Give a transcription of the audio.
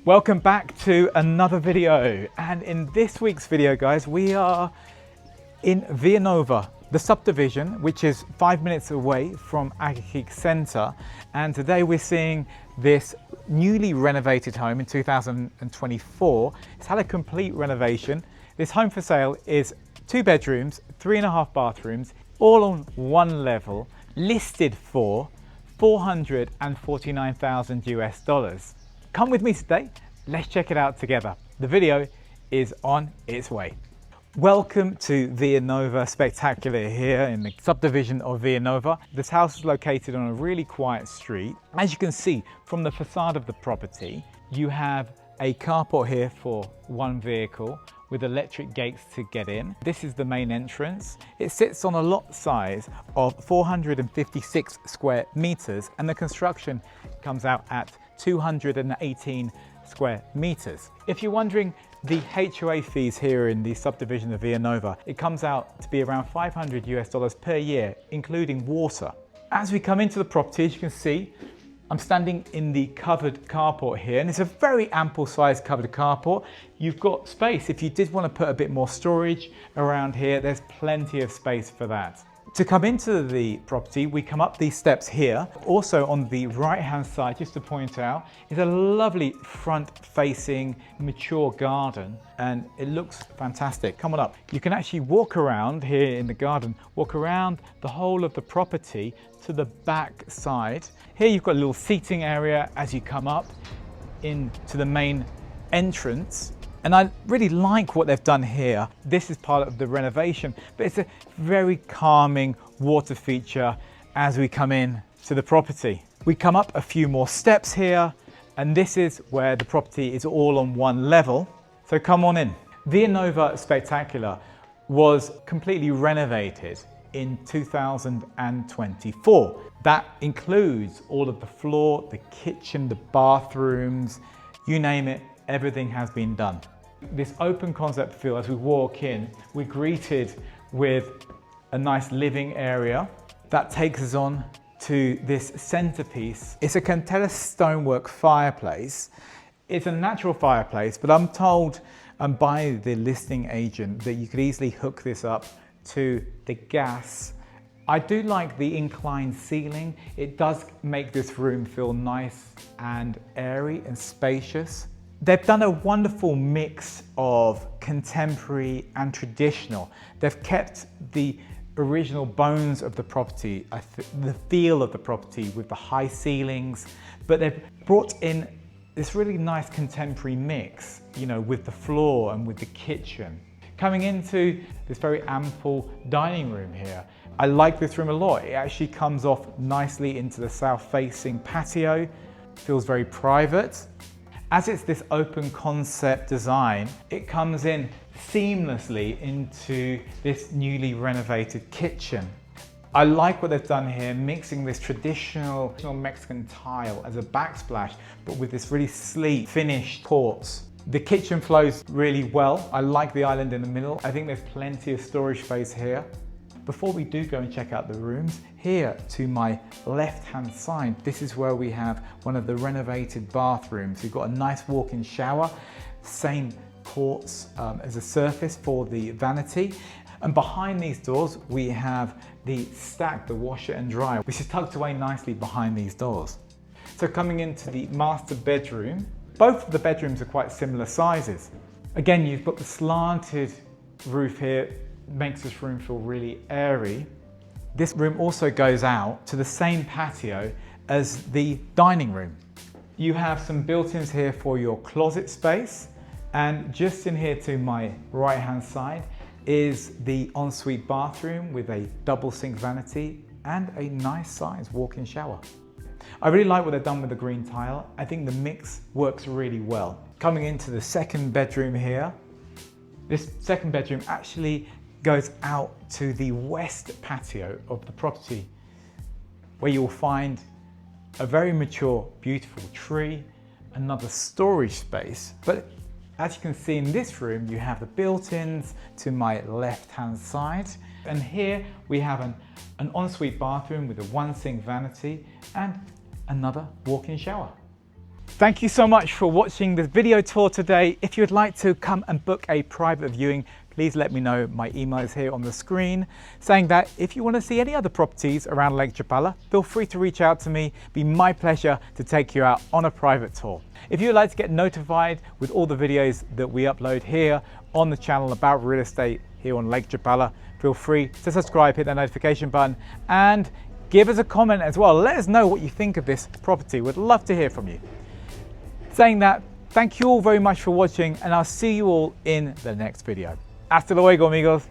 Welcome back to another video, and in this week's video guys we are in Villanova, the subdivision which is 5 minutes away from Agakik Centre, and today we're seeing this newly renovated home in 2024. It's had a complete renovation. This home for sale is 2 bedrooms, 3.5 bathrooms, all on one level, listed for $449,000 US. Come with me today, let's check it out together. The video is on its way. Welcome to Villanova Spectacular here in the subdivision of Villanova. This house is located on a really quiet street. As you can see from the facade of the property, you have a carport here for one vehicle with electric gates to get in. This is the main entrance. It sits on a lot size of 456 square meters and the construction comes out at 218 square meters. If you're wondering the HOA fees here in the subdivision of Villanova, it comes out to be around $500 US per year, including water. As we come into the property, as you can see, I'm standing in the covered carport here, and it's a very ample sized covered carport. You've got space. If you did want to put a bit more storage around here, there's plenty of space for that. To come into the property, we come up these steps here. Also on the right hand side, just to point out, is a lovely front facing mature garden, and it looks fantastic. Come on up. You can actually walk around here in the garden, walk around the whole of the property to the back side. Here you've got a little seating area as you come up into the main entrance. And I really like what they've done here. This is part of the renovation, but it's a very calming water feature as we come in to the property. We come up a few more steps here, and this is where the property is all on one level. So come on in. Villanova Spectacular was completely renovated in 2024. That includes all of the floor, the kitchen, the bathrooms, you name it, everything has been done. This open concept feel, as we walk in, we're greeted with a nice living area that takes us on to this centerpiece. It's a cantera stonework fireplace. It's a natural fireplace, but I'm told by the listing agent that you could easily hook this up to the gas. I do like the inclined ceiling. It does make this room feel nice and airy and spacious. They've done a wonderful mix of contemporary and traditional. They've kept the original bones of the property, the feel of the property with the high ceilings, but they've brought in this really nice contemporary mix, you know, with the floor and with the kitchen. Coming into this very ample dining room here. I like this room a lot. It actually comes off nicely into the south-facing patio. Feels very private. As it's this open concept design, it comes in seamlessly into this newly renovated kitchen. I like what they've done here, mixing this traditional Mexican tile as a backsplash, but with this really sleek finished quartz. The kitchen flows really well. I like the island in the middle. I think there's plenty of storage space here. Before we do go and check out the rooms, here to my left-hand side, this is where we have one of the renovated bathrooms. We've got a nice walk-in shower, same quartz as a surface for the vanity. And behind these doors, we have the stack, the washer and dryer, which is tucked away nicely behind these doors. So coming into the master bedroom, both of the bedrooms are quite similar sizes. Again, you've got the slanted roof here, makes this room feel really airy. This room also goes out to the same patio as the dining room. You have some built-ins here for your closet space, and just in here to my right hand side is the ensuite bathroom with a double sink vanity and a nice size walk-in shower. I really like what they've done with the green tile. I think the mix works really well. Coming into the second bedroom here, this second bedroom actually goes out to the west patio of the property, where you'll find a very mature, beautiful tree, another storage space. But as you can see in this room, you have the built-ins to my left-hand side. And here we have an ensuite bathroom with a one sink vanity and another walk-in shower. Thank you so much for watching this video tour today. If you'd like to come and book a private viewing, please let me know. My email is here on the screen, saying that if you want to see any other properties around Lake Chapala, feel free to reach out to me. It'd be my pleasure to take you out on a private tour. If you'd like to get notified with all the videos that we upload here on the channel about real estate here on Lake Chapala, feel free to subscribe, hit that notification button, and give us a comment as well. Let us know what you think of this property. We'd love to hear from you. Saying that, thank you all very much for watching, and I'll see you all in the next video. Hasta luego, amigos.